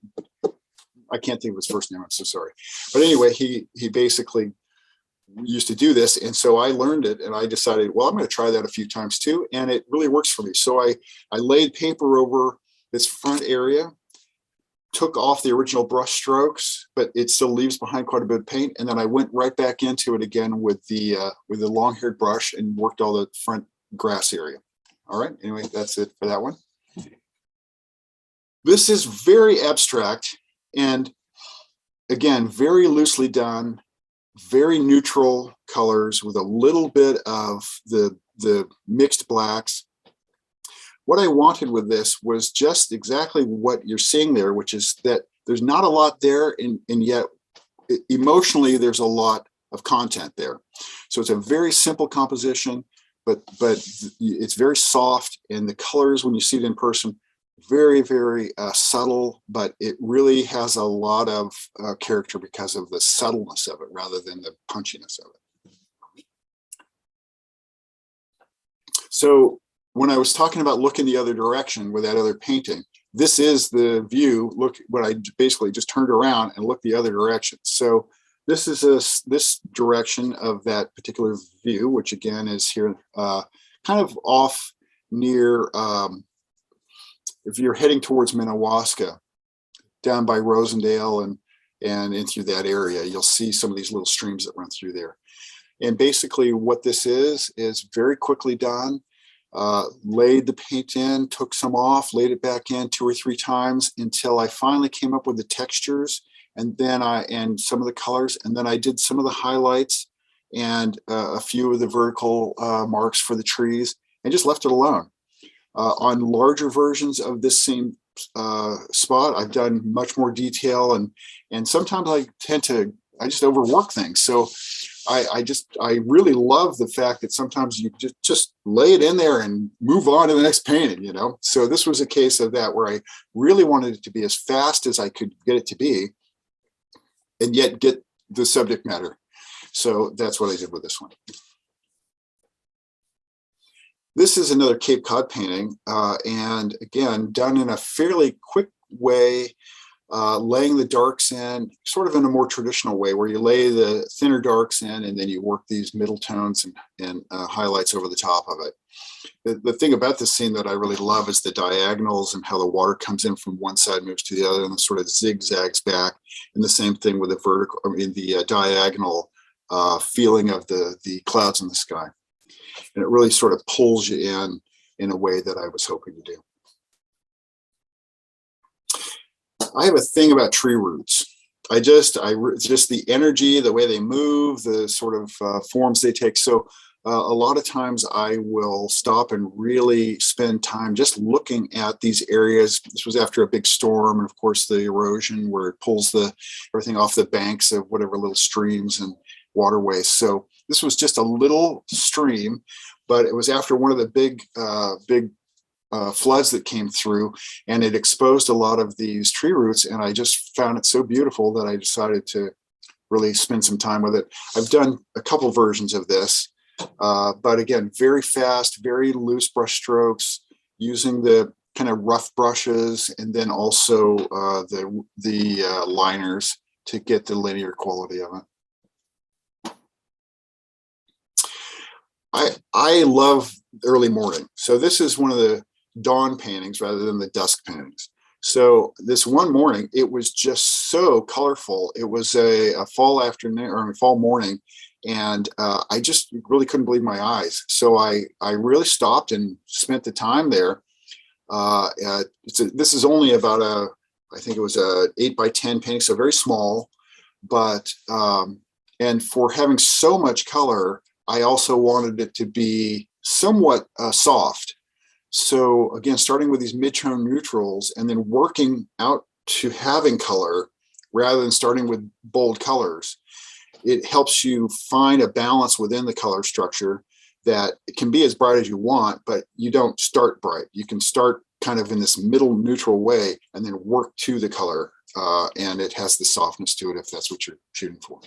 I can't think of his first name. I'm so sorry. But anyway, he basically used to do this. And so I learned it and I decided, well, I'm going to try that a few times too. And it really works for me. So I laid paper over this front area, took off the original brush strokes, but it still leaves behind quite a bit of paint. And then I went right back into it again with the long-haired brush and worked all the front grass area. All right, anyway, that's it for that one. This is very abstract and again, very loosely done, very neutral colors with a little bit of the mixed blacks. What I wanted with this was just exactly what you're seeing there, which is that there's not a lot there, and yet emotionally there's a lot of content there. So it's a very simple composition, but it's very soft, and the colors when you see it in person, very, very subtle, but it really has a lot of character because of the subtleness of it rather than the punchiness of it. So when I was talking about looking the other direction with that other painting, this is the view. Look, when I basically just turned around and looked the other direction. So this is this direction of that particular view, which again is here, kind of off near, if you're heading towards Minnewaska, down by Rosendale and in through that area, you'll see some of these little streams that run through there. And basically what this is very quickly done. Laid the paint in, took some off, laid it back in 2 or 3 times until I finally came up with the textures and some of the colors. And then I did some of the highlights and a few of the vertical marks for the trees and just left it alone. On larger versions of this same spot, I've done much more detail and sometimes I just overwork things. So I really love the fact that sometimes you just lay it in there and move on to the next painting, you know? So this was a case of that where I really wanted it to be as fast as I could get it to be and yet get the subject matter. So that's what I did with this one. This is another Cape Cod painting. And again, done in a fairly quick way, laying the darks in sort of in a more traditional way where you lay the thinner darks in and then you work these middle tones and highlights over the top of it. The thing about this scene that I really love is the diagonals and how the water comes in from one side, moves to the other, and sort of zigzags back. And the same thing with the vertical, the diagonal feeling of the clouds in the sky. And it really sort of pulls you in a way that I was hoping to do. I have a thing about tree roots. It's just the energy, the way they move, the sort of forms they take. So a lot of times I will stop and really spend time just looking at these areas. This was after a big storm, and of course the erosion where it pulls everything off the banks of whatever little streams and waterways. So this was just a little stream, but it was after one of the big floods that came through, and it exposed a lot of these tree roots. And I just found it so beautiful that I decided to really spend some time with it. I've done a couple versions of this, but again, very fast, very loose brush strokes, using the kind of rough brushes, and then also the liners to get the linear quality of it. I love early morning. So this is one of the dawn paintings rather than the dusk paintings. So this one morning, it was just so colorful. It was a fall afternoon or a fall morning, and I just really couldn't believe my eyes. So I really stopped and spent the time there. This is only about I think it was a 8x10 painting, so very small, but and for having so much color, I also wanted it to be somewhat soft. So again, starting with these Midtone neutrals and then working out to having color rather than starting with bold colors, it helps you find a balance within the color structure that it can be as bright as you want, but you don't start bright. You can start kind of in this middle neutral way and then work to the color, and it has the softness to it if that's what you're shooting for.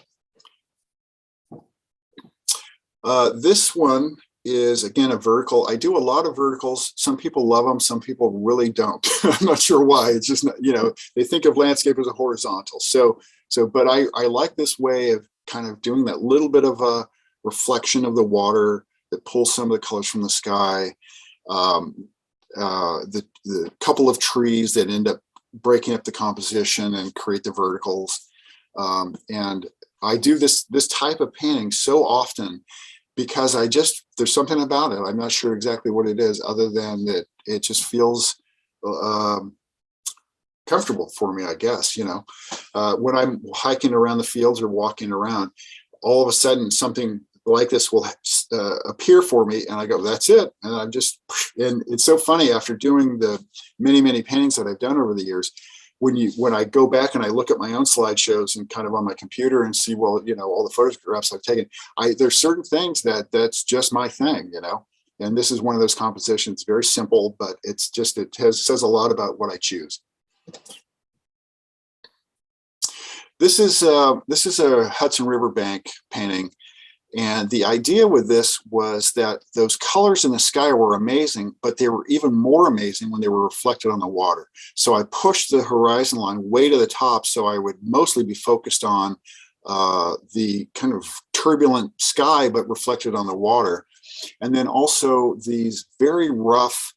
This one is again a vertical. I do a lot of verticals. Some people love them, some people really don't. I'm not sure why. It's just not, they think of landscape as a horizontal. But I like this way of kind of doing that little bit of a reflection of the water that pulls some of the colors from the sky. The couple of trees that end up breaking up the composition and create the verticals. And I do this type of painting so often because there's something about it. I'm not sure exactly what it is, other than that it just feels comfortable for me, I guess. When I'm hiking around the fields or walking around, all of a sudden something like this will appear for me, and I go, that's it. And and it's so funny, after doing the many paintings that I've done over the years, when I go back and I look at my own slideshows and kind of on my computer and see, well, all the photographs I've taken, there's certain things that's just my thing, and this is one of those compositions, very simple, but it says a lot about what I choose. This is a Hudson River bank painting. And the idea with this was that those colors in the sky were amazing, but they were even more amazing when they were reflected on the water. So I pushed the horizon line way to the top, so I would mostly be focused on the kind of turbulent sky, but reflected on the water. And then also these very rough,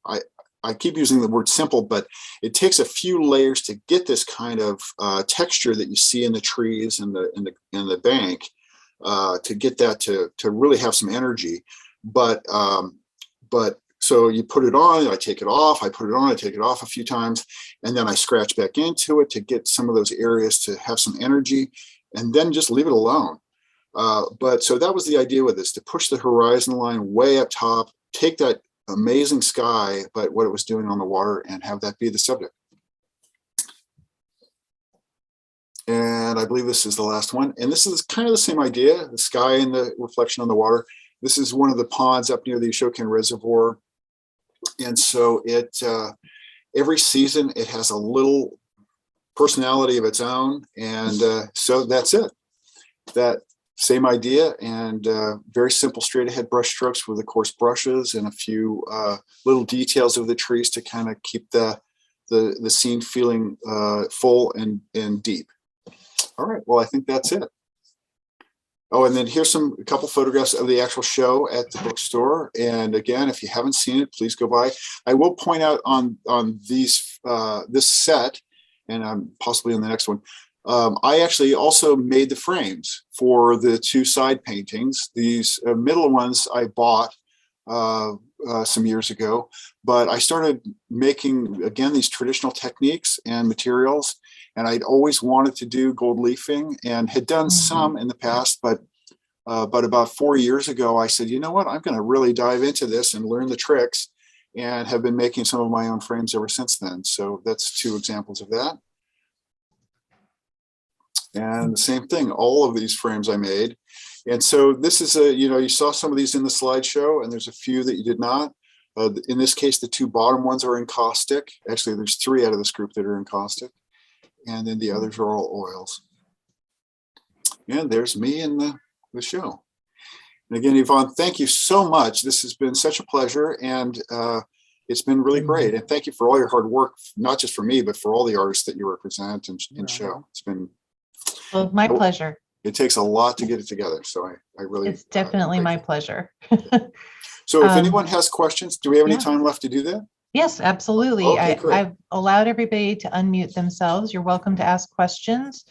I keep using the word simple, but it takes a few layers to get this kind of texture that you see in the trees and the bank. To get that to really have some energy, but so you put it on, I take it off, I put it on, I take it off a few times, and then I scratch back into it to get some of those areas to have some energy, and then just leave it alone. But so that was the idea with this, to push the horizon line way up top, take that amazing sky, but what it was doing on the water, and have that be the subject. And I believe this is the last one. And this is kind of the same idea, the sky and the reflection on the water. This is one of the ponds up near the Erosion Reservoir. And so every season, it has a little personality of its own. And so that's it. That same idea, and very simple straight ahead brush strokes with the coarse brushes and a few little details of the trees to kind of keep the scene feeling full and deep. All right, well, I think that's it. Oh, and then here's a couple photographs of the actual show at the bookstore. And again, if you haven't seen it, please go by. I will point out on these this set, and possibly in the next one, I actually also made the frames for the two side paintings. These middle ones I bought some years ago, but I started making, again, these traditional techniques and materials. And I'd always wanted to do gold leafing and had done some in the past, but But about 4 years ago, I said, you know what, I'm going to really dive into this and learn the tricks, and have been making some of my own frames ever since then. So that's 2 examples of that. And the same thing, all of these frames I made. And so this is you saw some of these in the slideshow, and there's a few that you did not. In this case, the 2 bottom ones are encaustic. Actually, there's 3 out of this group that are encaustic. And then the others are all oils. And there's me in the show. And again, Yvonne, thank you so much. This has been such a pleasure, and it's been really great. And thank you for all your hard work, not just for me, but for all the artists that you represent and show. It's been my pleasure. It takes a lot to get it together. So I really, it's definitely my pleasure. So if anyone has questions, do we have any time left to do that? Yes, absolutely. Okay, I've allowed everybody to unmute themselves. You're welcome to ask questions,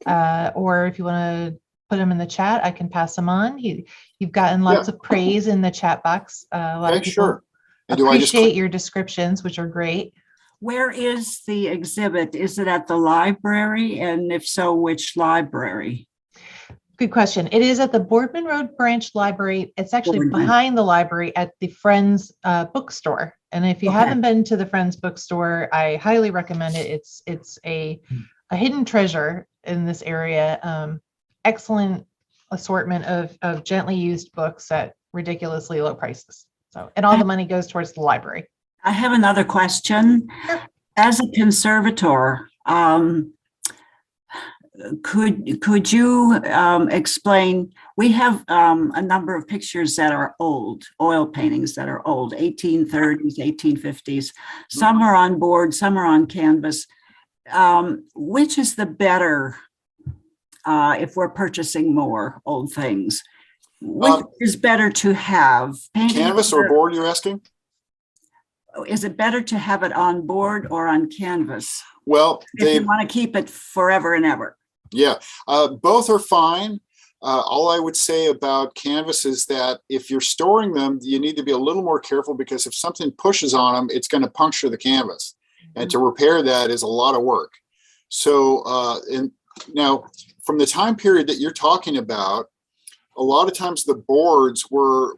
or if you want to put them in the chat, I can pass them on. You've gotten lots of praise in the chat box. A lot of people appreciate your descriptions, which are great. Where is the exhibit? Is it at the library? And if so, which library? Good question. It is at the Boardman Road Branch Library. It's actually behind the library at the Friends bookstore. And if you haven't been to the Friends bookstore, I highly recommend it. It's a hidden treasure in this area. Excellent assortment of gently used books at ridiculously low prices. So, and all the money goes towards the library. I have another question. Sure. As a conservator, could you explain? We have a number of pictures that are old, oil paintings that are old, 1830s, 1850s. Some are on board, some are on canvas. Which is the better if we're purchasing more old things? Which is better to have? Canvas or board, you're asking? Is it better to have it on board or on canvas? Well, if you want to keep it forever and ever. Yeah, both are fine. All I would say about canvas is that if you're storing them, you need to be a little more careful, because if something pushes on them, it's going to puncture the canvas. And to repair that is a lot of work. So, and now from the time period that you're talking about, a lot of times the boards were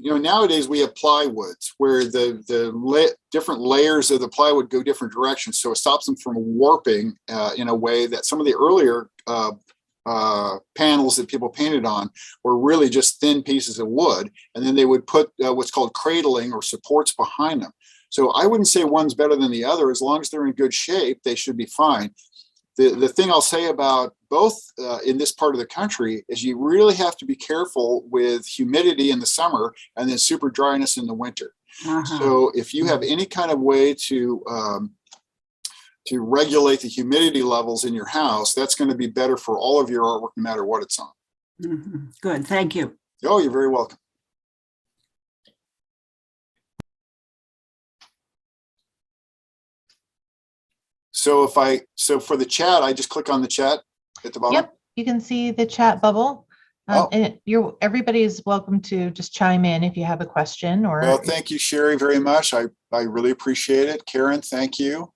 nowadays we have plywoods where the different layers of the plywood go different directions. So it stops them from warping in a way that some of the earlier panels that people painted on were really just thin pieces of wood. And then they would put what's called cradling or supports behind them. So I wouldn't say one's better than the other. As long as they're in good shape, they should be fine. The thing I'll say about both in this part of the country is you really have to be careful with humidity in the summer and then super dryness in the winter. So if you have any kind of way to regulate the humidity levels in your house, that's going to be better for all of your artwork, no matter what it's on. Good, thank you. Oh, you're very welcome. So for the chat, I just click on the chat at the bottom. Yep, you can see the chat bubble. And everybody is welcome to just chime in if you have a question or. Well, thank you, Sherry, very much. I really appreciate it. Karen, thank you.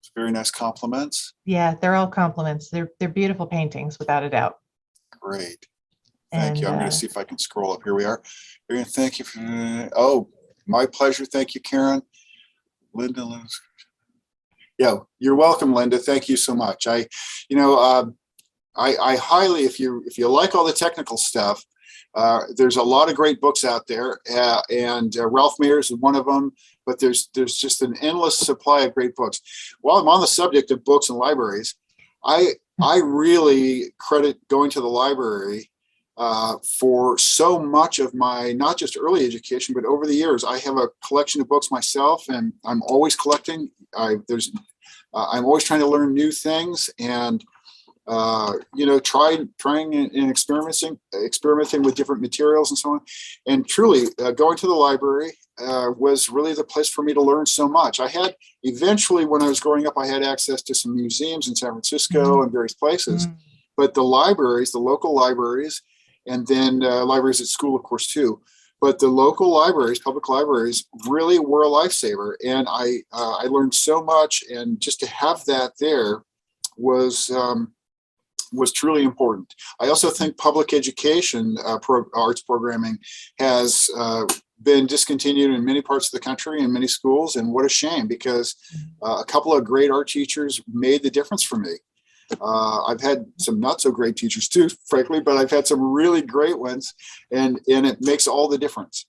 It's very nice compliments. Yeah, they're all compliments. They're beautiful paintings, without a doubt. Great. Thank you. I'm going to see if I can scroll up. Here we are. Thank you for, my pleasure. Thank you, Karen. Linda. Yeah, you're welcome, Linda. Thank you so much. I highly, if you like all the technical stuff, there's a lot of great books out there, and Ralph Mayer's is one of them. But there's just an endless supply of great books. While I'm on the subject of books and libraries, I really credit going to the library for so much of my, not just early education, but over the years. I have a collection of books myself, and I'm always collecting. I'm always trying to learn new things, and trying and experimenting with different materials and so on. And truly, going to the library was really the place for me to learn so much. I had eventually, when I was growing up, I had access to some museums in San Francisco and various places, but the libraries, the local libraries, and then libraries at school, of course, too. But the local libraries, public libraries, really were a lifesaver. And I learned so much. And just to have that there was was truly important. I also think public education arts programming has been discontinued in many parts of the country and many schools, and what a shame, because a couple of great art teachers made the difference for me. I've had some not so great teachers too, frankly, but I've had some really great ones, and it makes all the difference.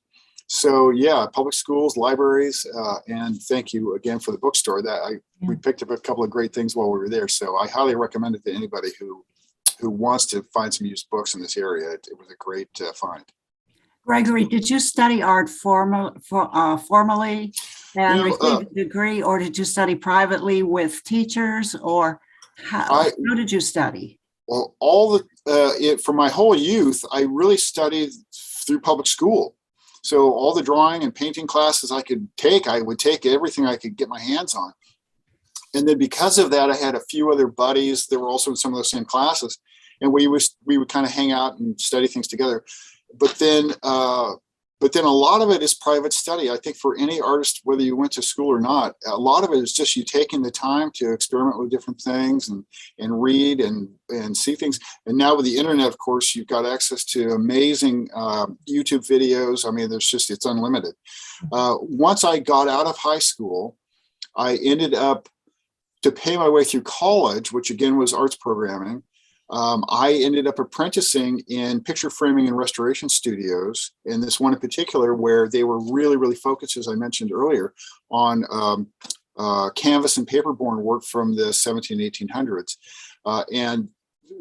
So yeah, public schools, libraries, and thank you again for the bookstore. We picked up a couple of great things while we were there. So I highly recommend it to anybody who wants to find some used books in this area. It was a great find. Gregory, did you study art formally and receive a degree, or did you study privately with teachers, or how did you study? Well, for my whole youth, I really studied through public school. So all the drawing and painting classes I could take, I would take everything I could get my hands on. And then because of that, I had a few other buddies that were also in some of those same classes, and we would kind of hang out and study things together. But then a lot of it is private study. I think for any artist, whether you went to school or not, a lot of it is just you taking the time to experiment with different things and read and see things. And now with the internet, of course, you've got access to amazing YouTube videos. I mean, it's unlimited. Once I got out of high school, I ended up, to pay my way through college, which again was arts programming, I ended up apprenticing in picture framing and restoration studios, and this one in particular where they were really, really focused, as I mentioned earlier, on canvas and paperborne work from the 1800s. And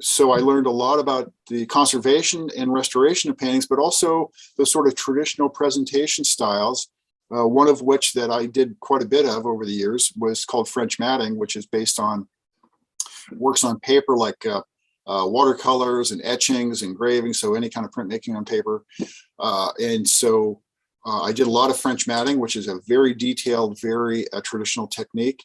so I learned a lot about the conservation and restoration of paintings, but also the sort of traditional presentation styles. One of which that I did quite a bit of over the years was called French matting, which is based on works on paper like watercolors and etchings, engraving, so any kind of printmaking on paper. And so I did a lot of French matting, which is a very detailed, very traditional technique.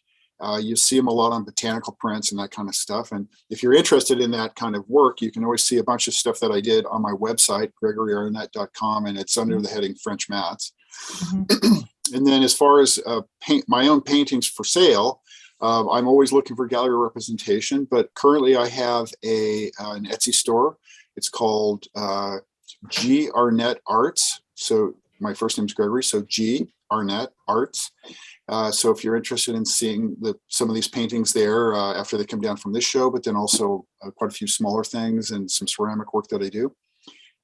You see them a lot on botanical prints and that kind of stuff. And if you're interested in that kind of work, you can always see a bunch of stuff that I did on my website, gregoryarnett.com, and it's under the heading French Mats. Mm-hmm. And then as far as my own paintings for sale, I'm always looking for gallery representation, but currently I have an Etsy store. It's called G Arnett Arts. So my first name is Gregory, so G Arnett Arts. So if you're interested in seeing some of these paintings there after they come down from this show, but then also quite a few smaller things and some ceramic work that I do,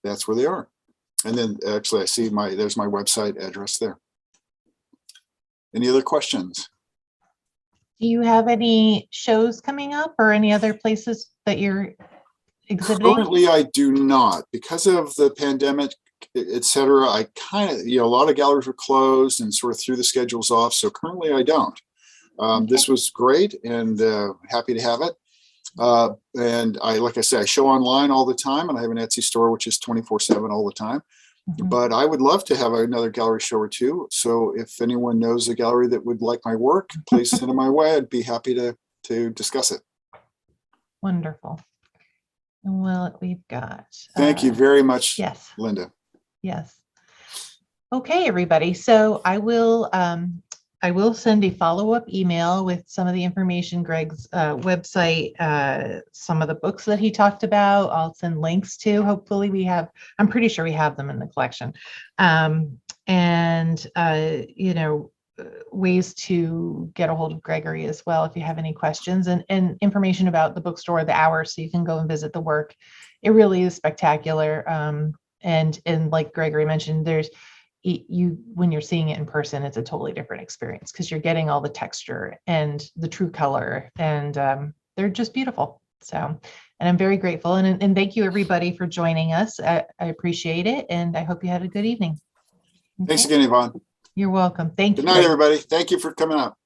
that's where they are. And then actually I see there's my website address there. Any other questions? Do you have any shows coming up or any other places that you're exhibiting? Currently, I do not. Because of the pandemic, et cetera, I kind of, a lot of galleries were closed and sort of threw the schedules off. So currently I don't. Okay. This was great and happy to have it. And like I say, I show online all the time, and I have an Etsy store, which is 24/7 all the time. Mm-hmm. But I would love to have another gallery show or two. So if anyone knows a gallery that would like my work, please send it my way. I'd be happy to discuss it. Wonderful. Well, we've got. Thank you very much, yes, Linda. Yes. Okay, everybody. So I will send a follow-up email with some of the information, Greg's website, some of the books that he talked about. I'll send links to. Hopefully I'm pretty sure we have them in the collection. Ways to get a hold of Gregory as well if you have any questions, and information about the bookstore, the hours, so you can go and visit the work. It really is spectacular. And like Gregory mentioned, when you're seeing it in person, it's a totally different experience because you're getting all the texture and the true color, and they're just beautiful. So, and I'm very grateful, and thank you everybody for joining us. I appreciate it, and I hope you had a good evening. Okay? Thanks again, Yvonne. You're welcome. Thank you. Good night, everybody. Thank you for coming out.